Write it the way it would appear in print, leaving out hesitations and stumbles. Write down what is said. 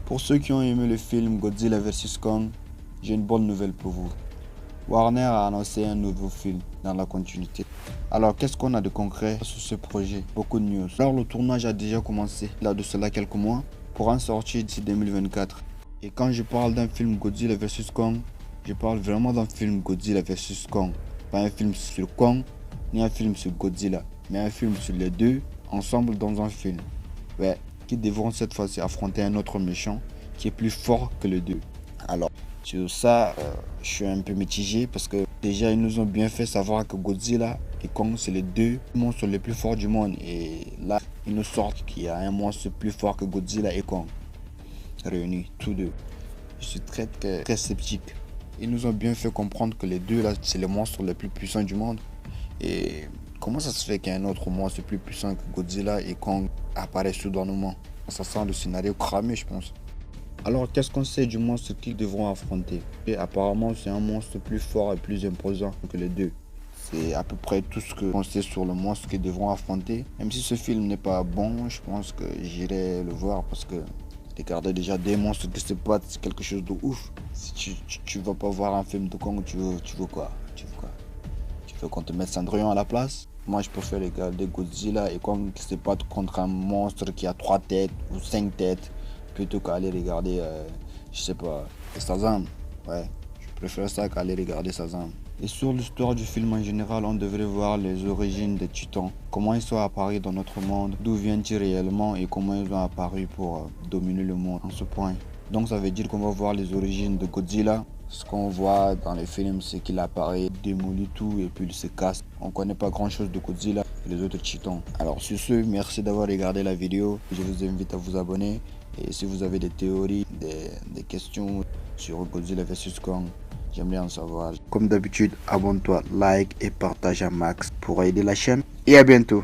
Pour ceux qui ont aimé le film Godzilla vs Kong, j'ai une bonne nouvelle pour vous. Warner a annoncé un nouveau film dans la continuité. Alors qu'est-ce qu'on a de concret sur ce projet? Beaucoup de news. Alors le tournage a déjà commencé, là de cela quelques mois, pour en sortir d'ici 2024. Et quand je parle d'un film Godzilla vs Kong, je parle vraiment d'un film Godzilla vs Kong. Pas un film sur Kong, ni un film sur Godzilla, mais un film sur les deux, ensemble dans un film. Ouais, qui devront cette fois-ci affronter un autre méchant qui est plus fort que les deux. Alors, sur ça, je suis un peu mitigé parce que déjà ils nous ont bien fait savoir que Godzilla et Kong c'est les deux monstres les plus forts du monde. Et là, ils nous sortent qu'il y a un monstre plus fort que Godzilla et Kong, réunis tous deux. Je suis très sceptique. Ils nous ont bien fait comprendre que les deux là, c'est les monstres les plus puissants du monde. Et comment ça se fait qu'un autre monstre plus puissant que Godzilla et Kong apparaît soudainement? Ça sent le scénario cramé, je pense. Alors, qu'est-ce qu'on sait du monstre qu'ils devront affronter? Et apparemment, c'est un monstre plus fort et plus imposant que les deux. C'est à peu près tout ce que on sait sur le monstre qu'ils devront affronter. Même si ce film n'est pas bon, je pense que j'irai le voir parce que regarder déjà des monstres qui se battent, c'est quelque chose de ouf. Si tu vas pas voir un film de Kong, tu veux quoi? Tu veux quoi? Tu veux qu'on te mette Cendrillon à la place? Moi, je préfère regarder Godzilla et Kong qui se battent contre un monstre qui a 3 têtes ou 5 têtes plutôt qu'aller regarder, je sais pas, Shazam. Ouais, je préfère ça qu'aller regarder Shazam. Et sur l'histoire du film en général, on devrait voir les origines des Titans. Comment ils sont apparus dans notre monde, d'où viennent-ils réellement et comment ils ont apparu pour dominer le monde en ce point. Donc ça veut dire qu'on va voir les origines de Godzilla. Ce qu'on voit dans les films, c'est qu'il apparaît, démolit tout et puis il se casse. On connaît pas grand chose de Godzilla et les autres titans. Alors sur ce, merci d'avoir regardé la vidéo. Je vous invite à vous abonner. Et si vous avez des théories, des questions sur Godzilla vs Kong, j'aimerais en savoir. Comme d'habitude, abonne-toi, like et partage à max pour aider la chaîne. Et à bientôt.